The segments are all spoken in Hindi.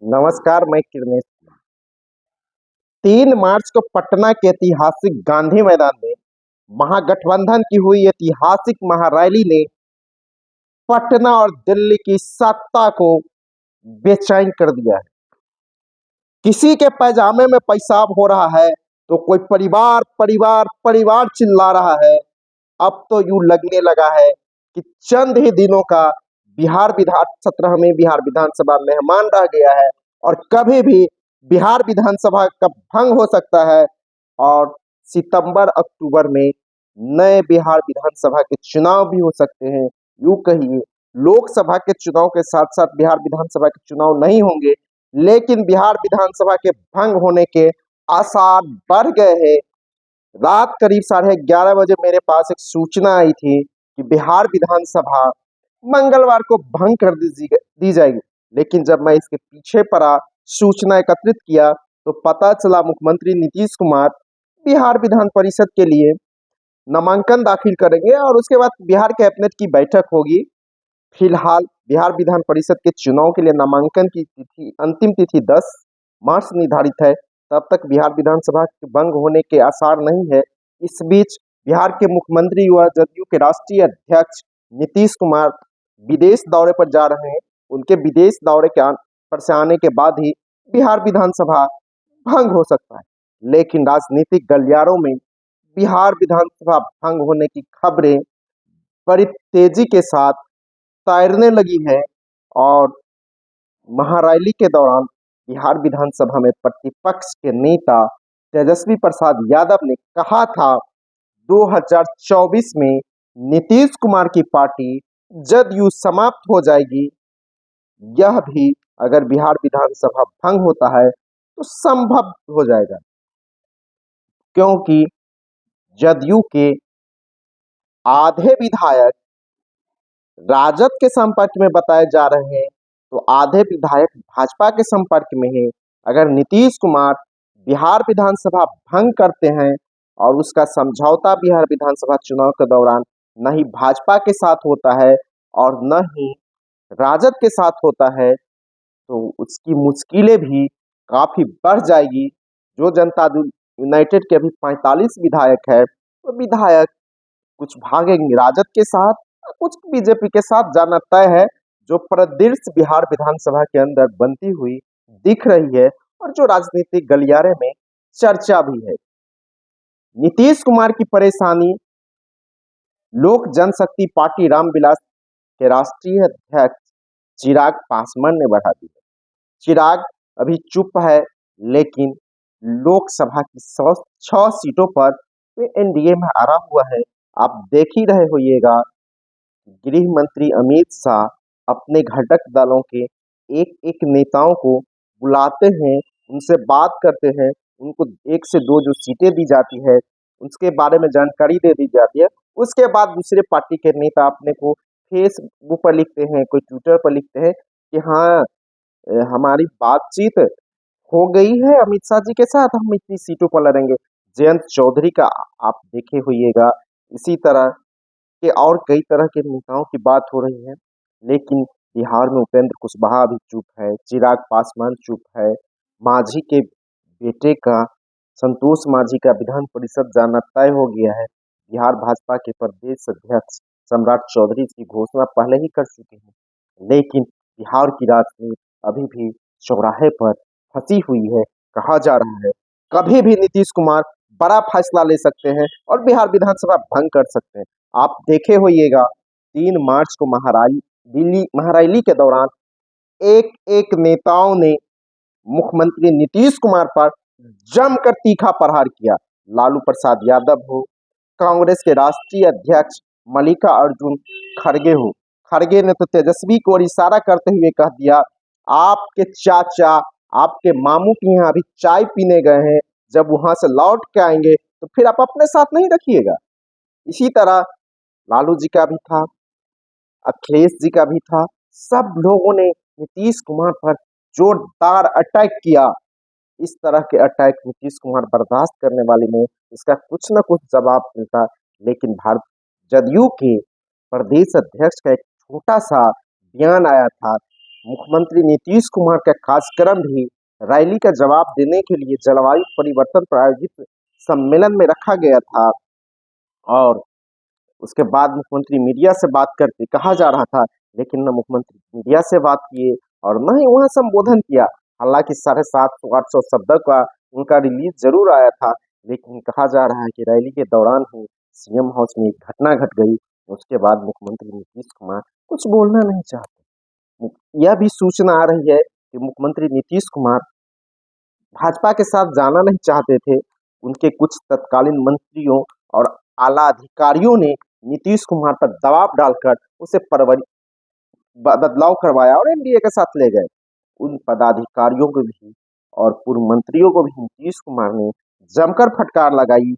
नमस्कार, मैं किरनेश। 3 मार्च को पटना के ऐतिहासिक गांधी मैदान में महागठबंधन की हुई ऐतिहासिक महारैली ने पटना और दिल्ली की सत्ता को बेचैन कर दिया है। किसी के पैजामे में पेशाब हो रहा है तो कोई परिवार परिवार परिवार चिल्ला रहा है। अब तो यूं लगने लगा है कि चंद ही दिनों का बिहार विधान 17 में बिहार विधानसभा मेहमान रह गया है और कभी भी बिहार विधानसभा का भंग हो सकता है और सितंबर अक्टूबर में नए बिहार विधानसभा के चुनाव भी हो सकते हैं। यूं कहिए, लोकसभा के चुनाव के साथ साथ बिहार विधानसभा के चुनाव नहीं होंगे, लेकिन बिहार विधानसभा के भंग होने के आसार बढ़ गए हैं। रात करीब 11:30 बजे मेरे पास एक सूचना आई थी कि बिहार विधानसभा मंगलवार को भंग कर दी जाएगी। लेकिन जब मैं इसके पीछे पड़ा, सूचना एकत्रित किया, तो पता चला मुख्यमंत्री नीतीश कुमार बिहार विधान परिषद के लिए नामांकन दाखिल करेंगे और उसके बाद बिहार कैबिनेट की बैठक होगी। फिलहाल बिहार विधान परिषद के चुनाव के लिए नामांकन की तिथि, अंतिम तिथि 10 मार्च निर्धारित है। तब तक बिहार विधानसभा के भंग होने के आसार नहीं है। इस बीच बिहार के मुख्यमंत्री व जदयू के राष्ट्रीय अध्यक्ष नीतीश कुमार विदेश दौरे पर जा रहे हैं। उनके विदेश दौरे पर से आने के बाद ही बिहार विधानसभा भंग हो सकता है। लेकिन राजनीतिक गलियारों में बिहार विधानसभा भंग होने की खबरें बड़ी तेजी के साथ तैरने लगी है और महारैली के दौरान बिहार विधानसभा में प्रतिपक्ष के नेता तेजस्वी प्रसाद यादव ने कहा था 2024 में नीतीश कुमार की पार्टी जदयू समाप्त हो जाएगी। यह भी अगर बिहार विधानसभा भंग होता है तो संभव हो जाएगा, क्योंकि जदयू के आधे विधायक राजद के संपर्क में बताए जा रहे हैं तो आधे विधायक भाजपा के संपर्क में हैं। अगर नीतीश कुमार बिहार विधानसभा भंग करते हैं और उसका समझौता बिहार विधानसभा चुनाव के दौरान न ही भाजपा के साथ होता है और न ही राजद के साथ होता है, तो उसकी मुश्किलें भी काफी बढ़ जाएगी। जो जनता दल यूनाइटेड के अभी 45 विधायक है, तो विधायक कुछ भागेंगे राजद के साथ, कुछ बीजेपी के साथ जाना तय है। जो परिदृश्य बिहार विधानसभा के अंदर बनती हुई दिख रही है और जो राजनीतिक गलियारे में चर्चा भी है। नीतीश कुमार की परेशानी लोक जनशक्ति पार्टी रामविलास के राष्ट्रीय अध्यक्ष चिराग पासवान ने बढ़ा दी है। चिराग अभी चुप है, लेकिन लोकसभा की 6 सीटों पर वे एनडीए में हारा हुआ है। आप देख ही रहे होइएगा, गृह मंत्री अमित शाह अपने घटक दलों के एक एक नेताओं को बुलाते हैं, उनसे बात करते हैं, उनको 1 से 2 जो सीटें दी जाती है उसके बारे में जानकारी दे दी जाती है। उसके बाद दूसरे पार्टी के नेता अपने को फेसबुक पर लिखते हैं, कोई ट्विटर पर लिखते हैं कि हाँ, हमारी बातचीत हो गई है अमित शाह जी के साथ, हम इतनी सीटों पर लड़ेंगे। जयंत चौधरी का आप देखे होइएगा, इसी तरह के और कई तरह के नेताओं की बात हो रही है। लेकिन बिहार में उपेंद्र कुशवाहा भी चुप है, चिराग पासवान चुप है, मांझी के बेटे का संतोष मांझी का विधान परिषद जाना तय हो गया है। बिहार भाजपा के प्रदेश अध्यक्ष सम्राट चौधरी इसकी घोषणा पहले ही कर चुके हैं। लेकिन बिहार की राजनीति अभी भी चौराहे पर फंसी हुई है। कहा जा रहा है कभी भी नीतीश कुमार बड़ा फैसला ले सकते हैं और बिहार विधानसभा भंग कर सकते हैं। आप देखे होइएगा, 3 मार्च को दिल्ली महारैली के दौरान एक एक नेताओं ने मुख्यमंत्री नीतीश कुमार पर जमकर तीखा प्रहार किया। लालू प्रसाद यादव हो, कांग्रेस के राष्ट्रीय अध्यक्ष मल्लिकार्जुन खड़गे हो, खड़गे ने तो तेजस्वी को इशारा करते हुए कह दिया, आपके चाचा आपके मामू के यहाँ अभी चाय पीने गए हैं, जब वहां से लौट के आएंगे तो फिर आप अपने साथ नहीं रखिएगा। इसी तरह लालू जी का भी था, अखिलेश जी का भी था। सब लोगों ने नीतीश कुमार पर जोरदार अटैक किया। इस तरह के अटैक नीतीश कुमार बर्दाश्त करने वाले नहीं, इसका कुछ न कुछ जवाब मिलता। लेकिन भारत जदयू के प्रदेश अध्यक्ष का एक छोटा सा बयान आया था मुख्यमंत्री नीतीश कुमार का कार्यक्रम भी रैली का जवाब देने के लिए जलवायु परिवर्तन पर आयोजित सम्मेलन में रखा गया था। और उसके बाद मुख्यमंत्री मीडिया से बात करते कहा जा रहा था, लेकिन न मुख्यमंत्री मीडिया से बात किए और न ही वहां संबोधन किया। हालांकि 750-800 शब्दों का उनका रिलीज जरूर आया था, लेकिन कहा जा रहा है कि रैली के दौरान ही सीएम हाउस में एक घटना घट गई। उसके बाद मुख्यमंत्री नीतीश कुमार कुछ बोलना नहीं चाहते। यह भी सूचना आ रही है कि मुख्यमंत्री नीतीश कुमार भाजपा के साथ जाना नहीं चाहते थे। उनके कुछ तत्कालीन मंत्रियों और आला अधिकारियों ने नीतीश कुमार पर दबाव डालकर उसे बदलाव करवाया और एनडीए के साथ ले गए। उन पदाधिकारियों को भी और पूर्व मंत्रियों को भी नीतीश कुमार ने जमकर फटकार लगाई।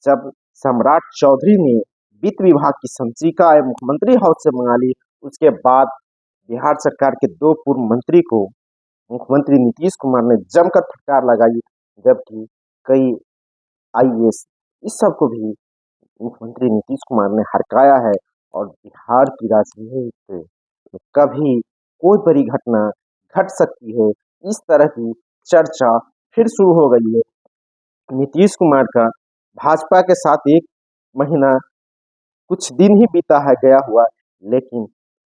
जब सम्राट चौधरी ने वित्त विभाग की संचिका मुख्यमंत्री हाउस से मंगा ली, उसके बाद बिहार सरकार के 2 पूर्व मंत्री को मुख्यमंत्री नीतीश कुमार ने जमकर फटकार लगाई, जबकि कई आईएएस इस सब को भी मुख्यमंत्री नीतीश कुमार ने हरकाया है। और बिहार की राजनीति में कभी कोई बड़ी घटना घट सकती है, इस तरह की चर्चा फिर शुरू हो गई है। नीतीश कुमार का भाजपा के साथ 1 महीना कुछ दिन ही बीता है गया हुआ, लेकिन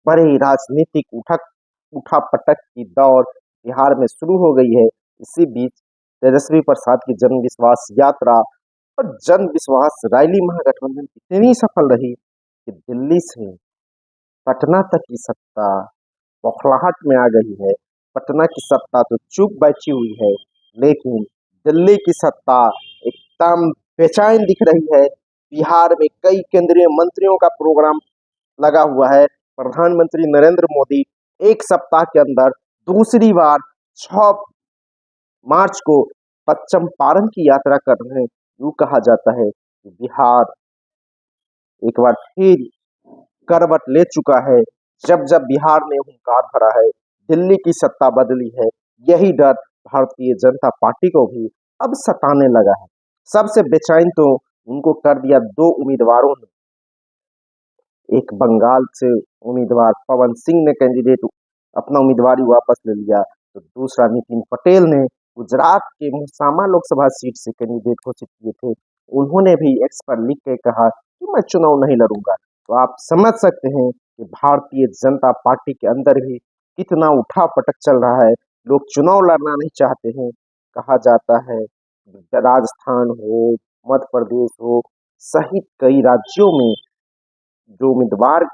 बड़े राजनीतिक उठा पटक की दौर बिहार में शुरू हो गई है। इसी बीच तेजस्वी प्रसाद की जन विश्वास यात्रा और जन विश्वास रैली महागठबंधन इतनी सफल रही कि दिल्ली से पटना तक की सत्ता बौखलाहट में आ गई है। पटना की सत्ता तो चुप बैठी हुई है, लेकिन दिल्ली की सत्ता एकदम बेचैन दिख रही है। बिहार में कई केंद्रीय मंत्रियों का प्रोग्राम लगा हुआ है। प्रधानमंत्री नरेंद्र मोदी 1 सप्ताह के अंदर दूसरी बार 6 मार्च को पश्चिम की यात्रा कर रहे हैं। यूं कहा जाता है कि बिहार एक बार फिर करवट ले चुका है। जब जब बिहार ने हुंकार भरा है, दिल्ली की सत्ता बदली है, यही डर भारतीय जनता पार्टी को भी अब सताने लगा है। सबसे बेचैन तो उनको कर दिया 2 उम्मीदवारों ने। एक बंगाल से उम्मीदवार पवन सिंह ने अपना उम्मीदवारी वापस ले लिया, तो दूसरा नितिन पटेल ने गुजरात के मोसामा लोकसभा सीट से कैंडिडेट घोषित किए थे। उन्होंने भी एक्स पर लिख के कहा कि मैं चुनाव नहीं लड़ूंगा। तो आप समझ सकते हैं कि भारतीय जनता पार्टी के अंदर भी कितना उठा-पटक चल रहा है। लोग चुनाव लड़ना नहीं चाहते हैं। कहा जाता है राजस्थान हो, मध्य प्रदेश हो सहित कई राज्यों में जो उम्मीदवार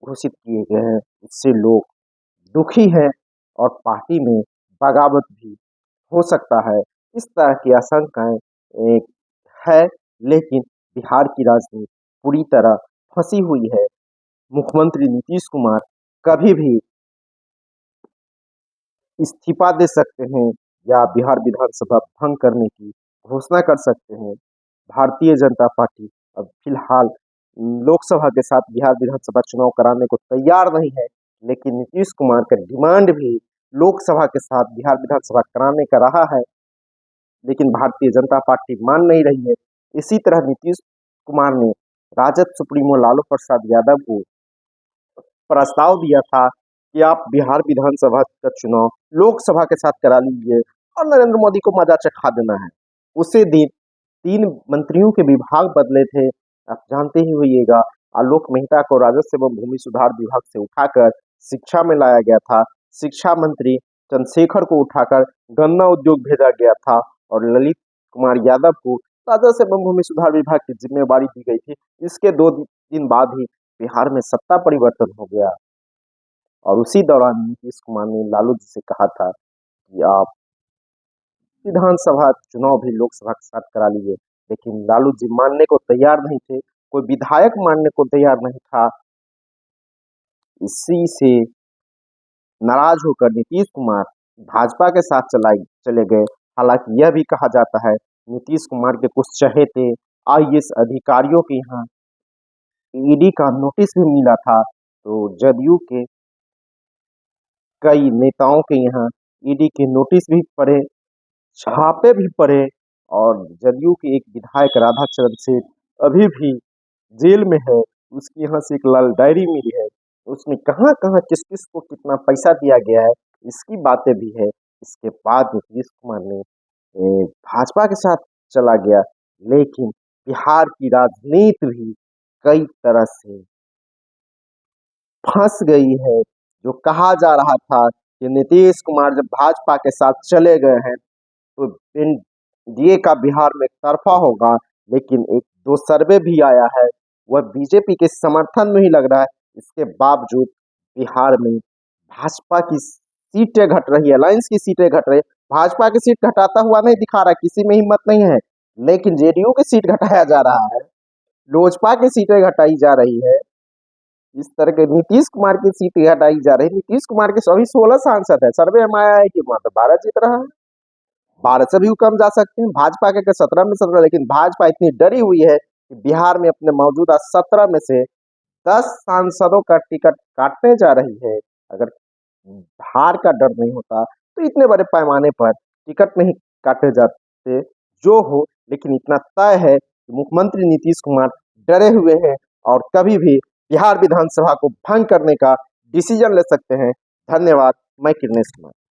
घोषित किए गए हैं, उससे लोग दुखी हैं और पार्टी में बगावत भी हो सकता है। इस तरह की आशंकाएं है, लेकिन बिहार की राजनीति पूरी तरह फंसी हुई है। मुख्यमंत्री नीतीश कुमार कभी भी इस्तीफा दे सकते हैं या बिहार विधानसभा भंग करने की घोषणा कर सकते हैं। भारतीय जनता पार्टी अब फिलहाल लोकसभा के साथ बिहार विधानसभा चुनाव कराने को तैयार नहीं है, लेकिन नीतीश कुमार का डिमांड भी लोकसभा के साथ बिहार विधानसभा कराने का रहा है, लेकिन भारतीय जनता पार्टी मान नहीं रही है। इसी तरह नीतीश कुमार ने राजद सुप्रीमो लालू प्रसाद यादव को प्रस्ताव दिया था कि आप बिहार विधानसभा का चुनाव लोकसभा के साथ करा लीजिए और नरेंद्र मोदी को मजा चखा देना है। उसी दिन 3 मंत्रियों के विभाग बदले थे। आप जानते ही होइएगा, आलोक मेहता को राजस्व एवं भूमि सुधार विभाग से उठाकर शिक्षा में लाया गया था। शिक्षा मंत्री चंद्रशेखर को उठाकर गन्ना उद्योग भेजा गया था और ललित कुमार यादव को राजस्व एवं भूमि सुधार विभाग की जिम्मेवारी दी गई थी। इसके 2 दिन बाद ही बिहार में सत्ता परिवर्तन हो गया और उसी दौरान नीतीश कुमार ने लालू जी से कहा था कि आप विधानसभा चुनाव भी लोकसभा के साथ करा लीजिए, लेकिन लालू जी मानने को तैयार नहीं थे। कोई विधायक मानने को तैयार नहीं था। इसी से नाराज होकर नीतीश कुमार भाजपा के साथ चले गए। हालांकि यह भी कहा जाता है नीतीश कुमार के कुछ चहेते आईएएस अधिकारियों के यहाँ ईडी का नोटिस भी मिला था, तो जदयू के कई नेताओं के यहाँ ईडी के नोटिस भी पड़े, छापे भी पड़े और जदयू के एक विधायक राधाचरण सेठ अभी भी जेल में है। उसके यहाँ से एक लाल डायरी मिली है उसमें कहाँ कहाँ किस किस को कितना पैसा दिया गया है, इसकी बातें भी है। इसके बाद नीतीश कुमार ने भाजपा के साथ चला गया, लेकिन बिहार की राजनीति भी कई तरह से फंस गई है। जो कहा जा रहा था कि नीतीश कुमार जब भाजपा के साथ चले गए हैं तो एनडीए का बिहार में तरफा होगा, लेकिन एक दो सर्वे भी आया है, वह बीजेपी के समर्थन में ही लग रहा है। इसके बावजूद बिहार में भाजपा की सीटें घट रही है, अलायंस की सीटें घट रही है। भाजपा की सीट घटाता हुआ नहीं दिखा रहा, किसी में हिम्मत नहीं है, लेकिन जेडीयू की सीट घटाया जा रहा है, लोजपा की सीटें घटाई जा रही है। इस तरह के नीतीश कुमार की सीटें हटाई जा रही है। नीतीश कुमार के सभी 16 सांसद है, सर्वे में आया है कि वहां तो 12 जीत रहा है, 12 से भी कम जा सकते हैं। भाजपा के 17 में 17, लेकिन भाजपा इतनी डरी हुई है कि बिहार में अपने मौजूदा 17 में से 10 सांसदों का टिकट काटने जा रही है। अगर हार का डर नहीं होता तो इतने बड़े पैमाने पर टिकट नहीं काटे जाते, जो हो। लेकिन इतना तय है कि मुख्यमंत्री नीतीश कुमार डरे हुए हैं और कभी भी बिहार विधानसभा को भंग करने का डिसीजन ले सकते हैं। धन्यवाद। मैं किरणेश कुमार।